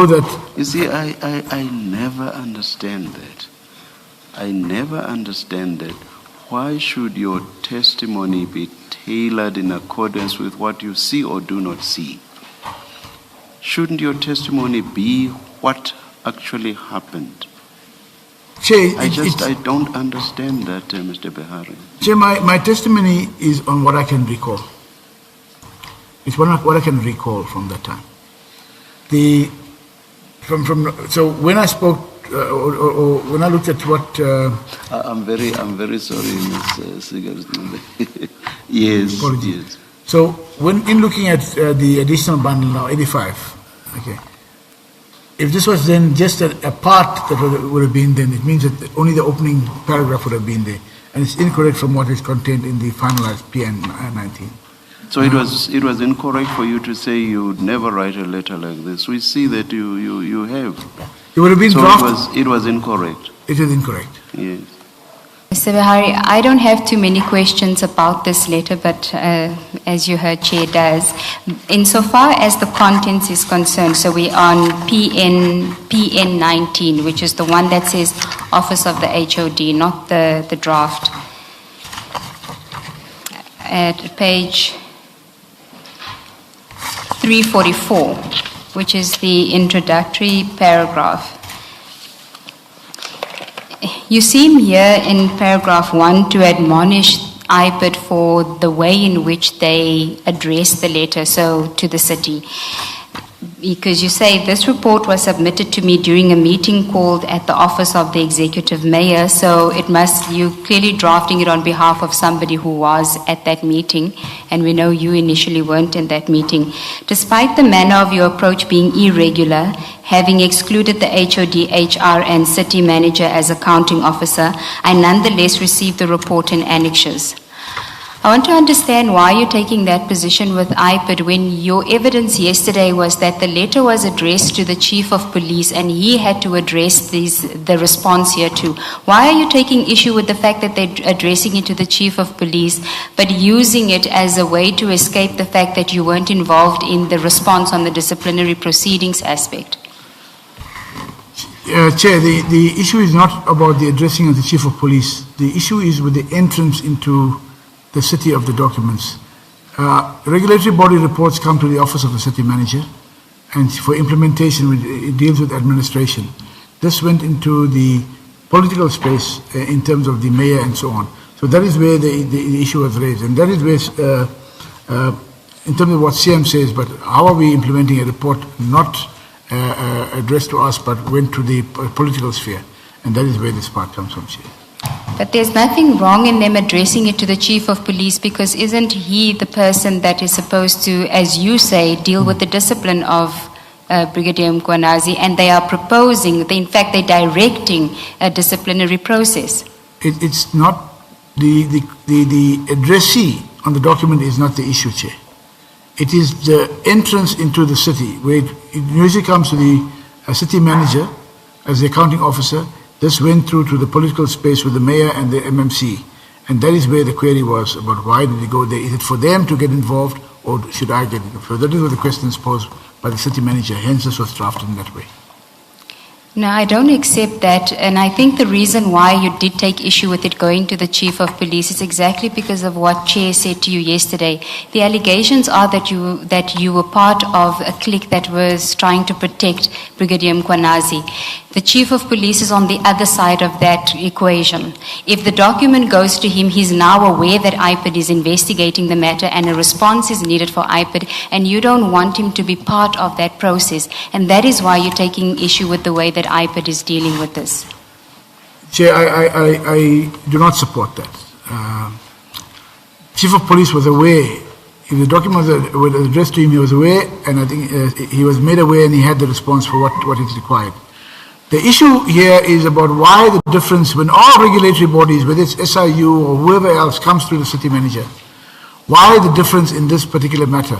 that. You see, I never understand that. I never understand that. Why should your testimony be tailored in accordance with what you see or do not see? Shouldn't your testimony be what actually happened? Chair, I don't understand that, Mr. Behari. Chair, my testimony is on what I can recall. It's what I can recall from that time. So when I spoke, or when I looked at what... I'm very sorry, Ms. Sigars. Yes, apologies. Yes. So in looking at the additional bundle now, 85, okay. If this was then just a part that would have been then, it means that only the opening paragraph would have been there. And it's incorrect from what is contained in the finalized PN 19. So it was incorrect for you to say you would never write a letter like this. We see that you have. It would have been drafted. It was incorrect. It is incorrect. Yes. Mr. Behari, I don't have too many questions about this letter, but as you heard, Chair does. Insofar as the contents is concerned, so we're on PN 19, which is the one that says Office of the HOD, not the draft. At page 344, which is the introductory paragraph. You seem here in paragraph 1 to admonish IPID for the way in which they address the letter, so to the city. Because you say, this report was submitted to me during a meeting called at the office of the executive mayor, so you clearly drafting it on behalf of somebody who was at that meeting, and we know you initially weren't in that meeting. Despite the manner of your approach being irregular, having excluded the HOD, HR, and city manager as accounting officer, I nonetheless received the report in annexures. I want to understand why you're taking that position with IPID when your evidence yesterday was that the letter was addressed to the chief of police and he had to address the response here too. Why are you taking issue with the fact that they're addressing it to the chief of police but using it as a way to escape the fact that you weren't involved in the response on the disciplinary proceedings aspect? Chair, the issue is not about the addressing of the chief of police. The issue is with the entrance into the city of the documents. Regulatory body reports come to the office of the city manager, and for implementation, it deals with administration. This went into the political space in terms of the mayor and so on. So that is where the issue was raised, and that is where, in terms of what CM says, but how are we implementing a report not addressed to us, but went to the political sphere, and that is where this part comes from, Chair. But there's nothing wrong in them addressing it to the chief of police, because isn't he the person that is supposed to, as you say, deal with the discipline of Brigadier Mkwanazi, and they are proposing, in fact, they're directing a disciplinary process? It's not, the addressee on the document is not the issue, Chair. It is the entrance into the city, where it usually comes to the city manager as the accounting officer. This went through to the political space with the mayor and the MMC. And that is where the query was about why did they go there. Is it for them to get involved or should I get involved? So that is what the question is posed by the city manager. Hence this was drafted in that way. No, I don't accept that. And I think the reason why you did take issue with it going to the chief of police is exactly because of what Chair said to you yesterday. The allegations are that you were part of a clique that was trying to protect Brigadier Mkwanazi. The chief of police is on the other side of that equation. If the document goes to him, he's now aware that IPID is investigating the matter and a response is needed for IPID, and you don't want him to be part of that process. And that is why you're taking issue with the way that IPID is dealing with this. Chair, I do not support that. Chief of police was aware. If the document was addressed to him, he was aware, and I think he was made aware and he had the response for what is required. The issue here is about why the difference when all regulatory bodies, whether it's SIU or whoever else, comes through the city manager. Why the difference in this particular matter?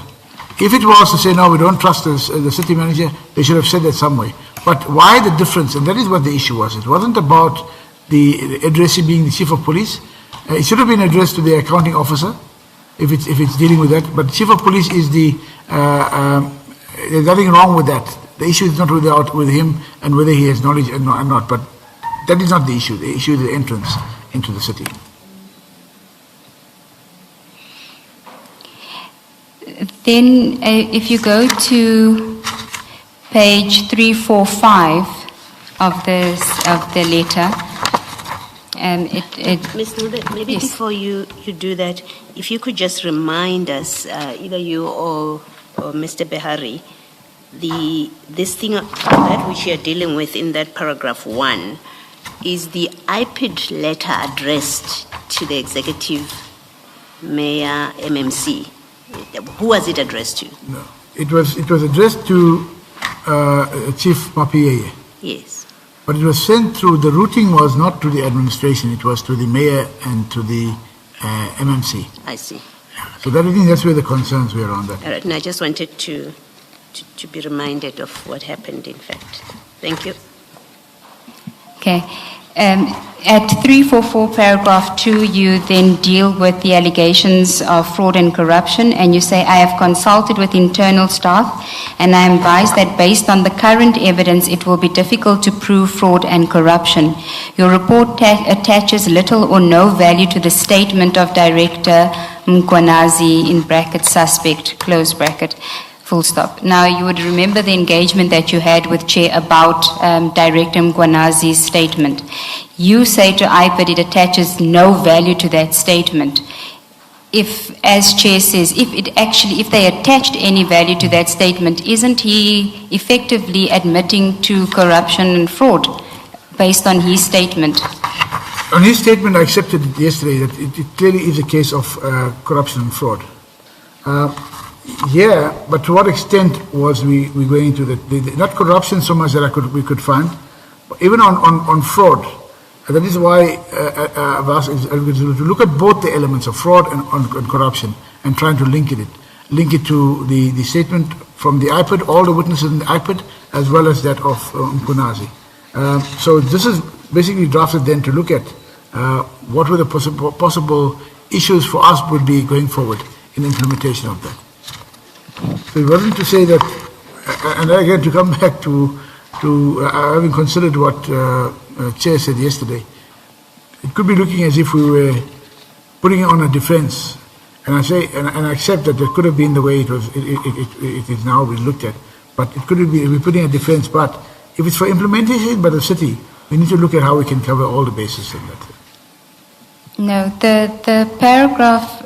If it was to say, no, we don't trust the city manager, they should have said that some way. But why the difference? And that is what the issue was. It wasn't about the addressee being the chief of police. It should have been addressed to the accounting officer if it's dealing with that. But the chief of police is there's nothing wrong with that. The issue is not with him and whether he has knowledge or not, but that is not the issue. The issue is the entrance into the city. Then, if you go to page 345 of the letter, Ms. Nudet, maybe yes. before you do that, if you could just remind us, either you or Mr. Behari, this thing that which you're dealing with in that paragraph 1 is the IPID letter addressed to the executive mayor MMC. Who was it addressed to? No, it was addressed to Chief Mapiyeye. Yes. But it was sent through, the routing was not to the administration, it was to the mayor and to the MMC. I see. So I think that's where the concerns were on that. All right, and I just wanted to be reminded of what happened, in fact. Thank you. Okay. At 344 paragraph 2, you then deal with the allegations of fraud and corruption, and you say, I have consulted with internal staff, and I am advised that based on the current evidence, it will be difficult to prove fraud and corruption. Your report attaches little or no value to the statement of Director Mkwanazi, in brackets, suspect, close bracket, full stop. Now, you would remember the engagement that you had with Chair about Director Mkwanazi's statement. You say to IPID it attaches no value to that statement. If, as Chair says, if they attached any value to that statement, isn't he effectively admitting to corruption and fraud based on his statement? On his statement, I accepted it yesterday that it clearly is a case of corruption and fraud. Yeah, but to what extent was we going into that? Not corruption so much that we could find, but even on fraud. And that is why I've asked to look at both the elements of fraud and corruption and trying to link it to the statement from the IPID, all the witnesses in the IPID, as well as that of Mkwanazi. So this is basically drafted then to look at what were the possible issues for us would be going forward in implementation of that. So it wasn't to say that, and again to come back to having considered what Chair said yesterday, it could be looking as if we were putting it on a defense. And I say, and I accept that it could have been the way it is now been looked at, but it could be we're putting a defense. But if it's for implementation by the city, we need to look at how we can cover all the bases in that. No, the paragraph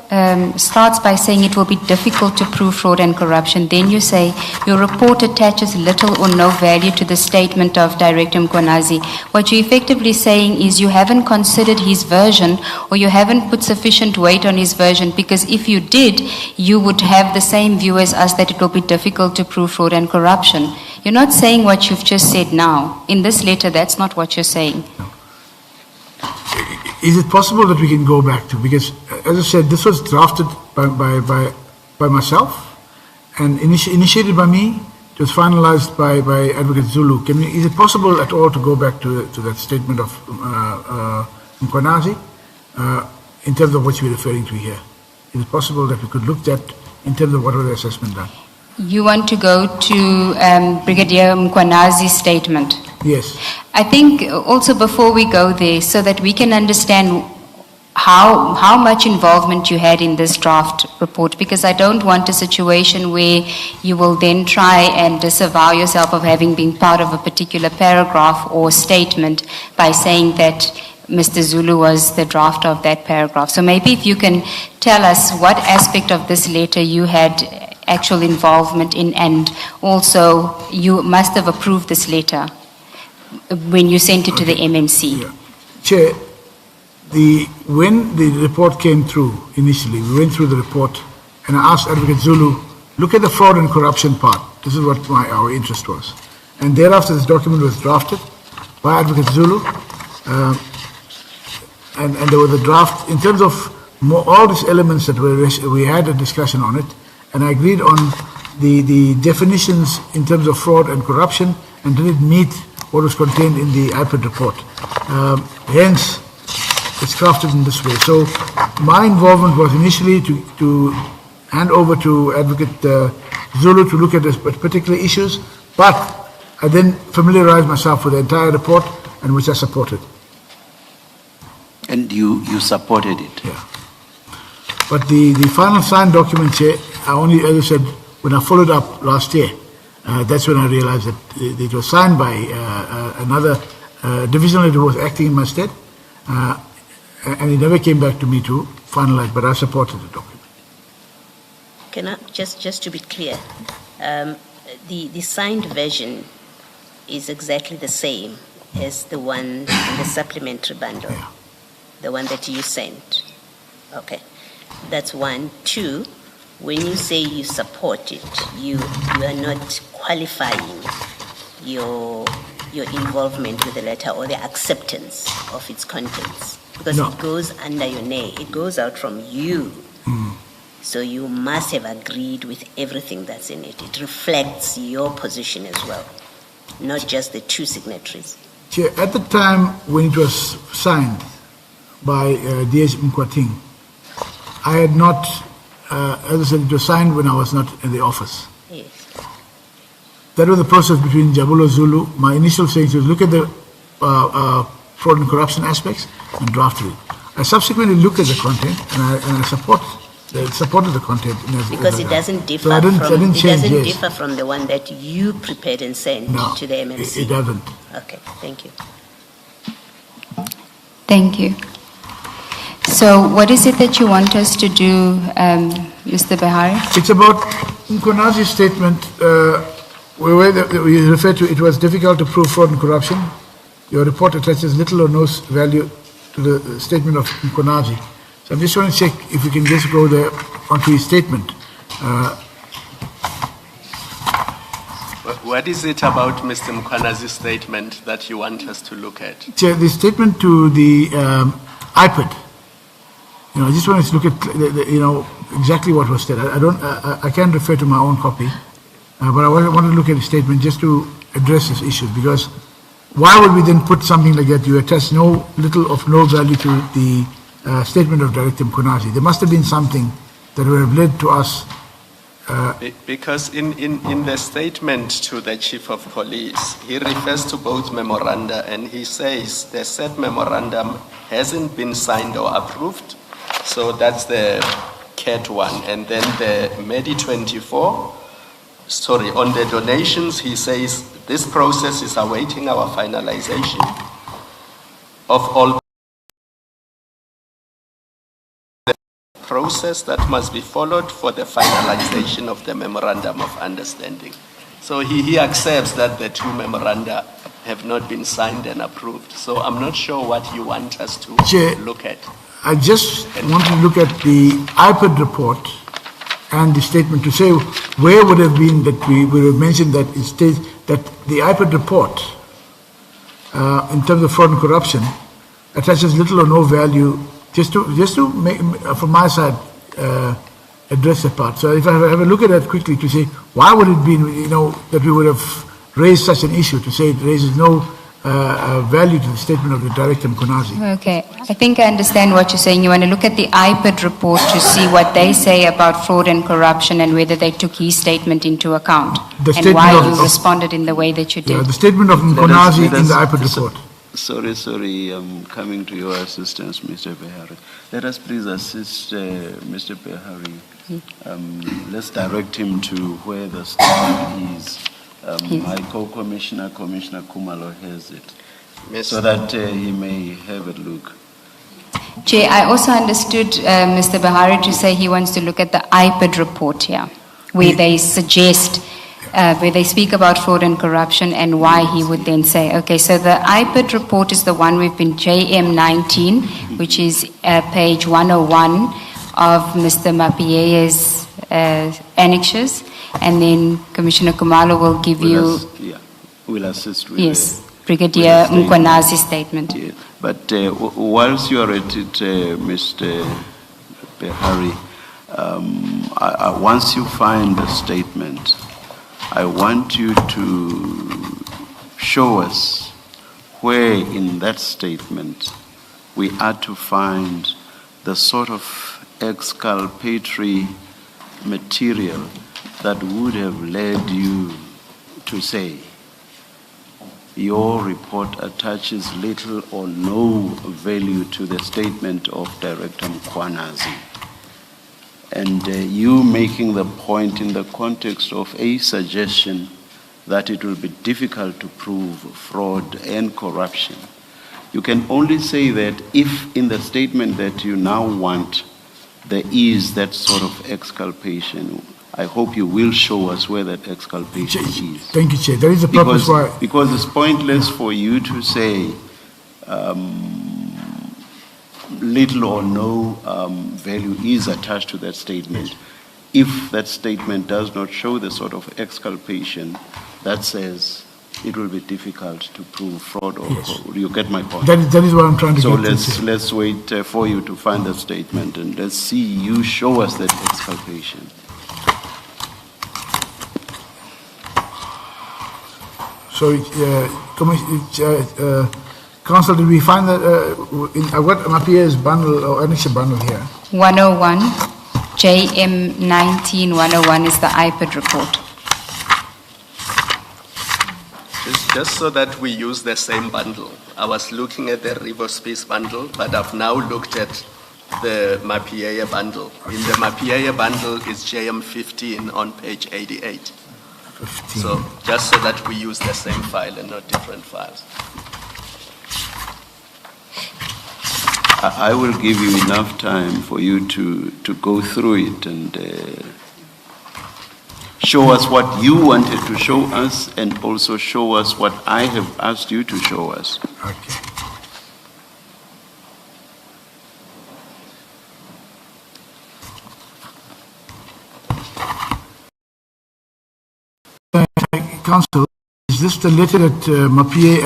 starts by saying it will be difficult to prove fraud and corruption. Then you say your report attaches little or no value to the statement of Director Mkwanazi. What you're effectively saying is you haven't considered his version, or you haven't put sufficient weight on his version, because if you did, you would have the same view as us that it will be difficult to prove fraud and corruption. You're not saying what you've just said now. In this letter, that's not what you're saying. No. Is it possible that we can go back to, because as I said, this was drafted by myself and initiated by me, it was finalized by Advocate Zulu. Is it possible at all to go back to that statement of Mkwanazi in terms of what you're referring to here? Is it possible that we could look at in terms of what was the assessment done? You want to go to Brigadier Mkwanazi's statement? Yes. I think also before we go there, so that we can understand how much involvement you had in this draft report, because I don't want a situation where you will then try and disavow yourself of having been part of a particular paragraph or statement by saying that Mr. Zulu was the drafter of that paragraph. So maybe if you can tell us what aspect of this letter you had actual involvement in, and also you must have approved this letter when you sent it to the MMC. Yeah. Chair, when the report came through initially, we went through the report and I asked Advocate Zulu, look at the fraud and corruption part. This is what our interest was. And thereafter this document was drafted by Advocate Zulu and there was a draft in terms of all these elements that we had a discussion on it, and I agreed on the definitions in terms of fraud and corruption, and did it meet what was contained in the IPID report. Hence, it's crafted in this way. So my involvement was initially to hand over to Advocate Zulu to look at this particular issues, but I then familiarized myself with the entire report, and which I supported. And you supported it? Yeah. But the final signed document, Chair, I only, as I said, when I followed up last year, that's when I realized that it was signed by another divisional that was acting in my stead, and it never came back to me to finalize, but I supported the document. Can I, just to be clear, the signed version is exactly the same as the one in the supplementary bundle, Yeah. the one that you sent. Okay, that's one. Two, when you say you support it, you are not qualifying your involvement with the letter or the acceptance of its contents, because No. it goes under your name. It goes out from you. So you must have agreed with everything that's in it. It reflects your position as well, not just the two signatories. Chair, at the time when it was signed by D.H. Mkwating, I had not, as I said, it was signed when I was not in the office. Yes. That was the process between Jabulo Zulu. My initial saying was look at the fraud and corruption aspects and drafted it. I subsequently looked at the content and I supported the content. Because it doesn't differ So I didn't change, yes. differ from the one that you prepared and sent No, to the MMC. it doesn't. Okay, thank you. Thank you. So what is it that you want us to do, Mr. Behari? It's about Mkonazi's statement, where we refer to it was difficult to prove fraud and corruption. Your report attaches little or no value to the statement of Mkonazi. So I'm just trying to check if we can just go there onto his statement. What is it about Mr. Mkwanazi's statement that you want us to look at? Chair, the statement to the iPad. I just want to look at exactly what was said. I can't refer to my own copy, but I want to look at the statement just to address this issue, because why would we then put something like that? You attach little of no value to the statement of Director Mkonazi. There must have been something that would have led to us. Because in the statement to the Chief of Police, he refers to both memoranda and he says the said memorandum hasn't been signed or approved. So that's the CAT one. And then the MEDI 24, on the donations, he says this process is awaiting our finalization of all the process that must be followed for the finalization of the memorandum of understanding. So he accepts that the two memoranda have not been signed and approved. So I'm not sure what you want us to Chair, look at. I just want to look at the iPad report and the statement to say where would have been that we would have mentioned that it states that the iPad report, in terms of fraud and corruption, attaches little or no value, just to make, from my side, address that part. So if I have a look at that quickly to say why would it be, that we would have raised such an issue, to say it raises no value to the statement of the Director Mkonazi. Okay, I think I understand what you're saying. You want to look at the iPad report to see what they say about fraud and corruption and whether they took his statement into account and why you responded in the way that you did. Yeah, the statement of Mkonazi in the iPad report. Sorry, I'm coming to your assistance, Mr. Behari. Let us please assist Mr. Behari. Let's direct him to where the statement is. My co-commissioner, Commissioner Kumalo, has it, so that he may have a look. Chair, I also understood Mr. Behari to say he wants to look at the iPad report here, where they suggest, where they speak about fraud and corruption and why he would then say, okay, so the iPad report is the one we've been JM19, which is page 101 of Mr. Mapie's annexures. And then Commissioner Kumalo will give We'll assist with Brigadier Mkwanazi's statement. Yeah. But whilst you are at it, Mr. Behari, once you find the statement, I want you to show us where in that statement we are to find the sort of exculpatory material that would have led you to say your report attaches little or no value to the statement of Director Mkhwanazi. And you making the point in the context of a suggestion that it will be difficult to prove fraud and corruption. You can only say that if in the statement that you now want, there is that sort of exculpation. I hope you will show us where that exculpation is. Thank you, Chair. That is the purpose why. Because it's pointless for you to say little or no value is attached to that statement. If that statement does not show the sort of exculpation that says it will be difficult to prove fraud or you get my point. That is what I'm trying to so get So let's wait for you to find that statement and let's see you show us that exculpation. So, Council, did we find that, I've got Mapia's bundle or Anisha bundle here. 101, JM 19-101 is the IPID report. Just so that we use the same bundle. I was looking at the River Space bundle, but I've now looked at the Mapia bundle. In the Mapia bundle is JM 15 on page 88. 15. So just so that we use the same file and not different files. I will give you enough time for you to go through it and show us what you wanted to show us and also show us what I have asked you to show us. Okay. Council, is this the letter that Mapia,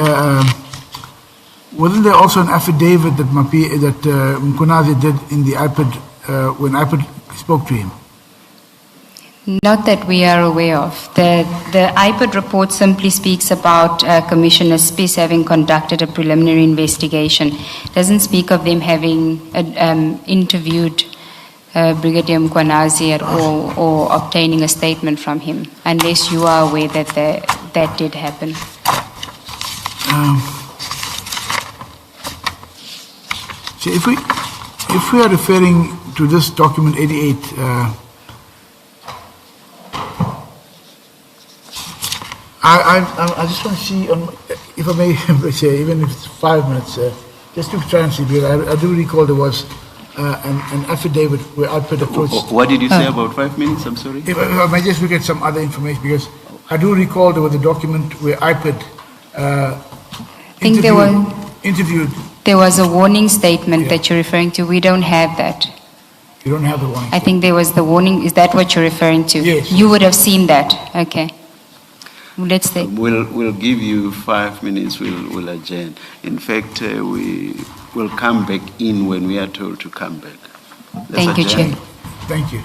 wasn't there also an affidavit that Mkhwanazi did in the IPID, when IPID spoke to him? Not that we are aware of. The IPID report simply speaks about Commissioner Spies having conducted a preliminary investigation. It doesn't speak of them having interviewed Brigadier Mkhwanazi at all or obtaining a statement from him, unless you are aware that that did happen. So if we are referring to this document 88, I just want to see, if I may say, even if it's 5 minutes, just to try and see, because I do recall there was an affidavit where IPID approached. What did you say about 5 minutes? I'm sorry. If I may just look at some other information, because I do recall there was a document where IPID interviewed. There was a warning statement that you're referring to. We don't have that. You don't have the warning. I think there was the warning. Is that what you're referring to? Yes. You would have seen that. Okay. Let's take. We'll give you 5 minutes. We'll adjourn. In fact, we will come back in when we are told to come back. Thank you, Chair. Thank you.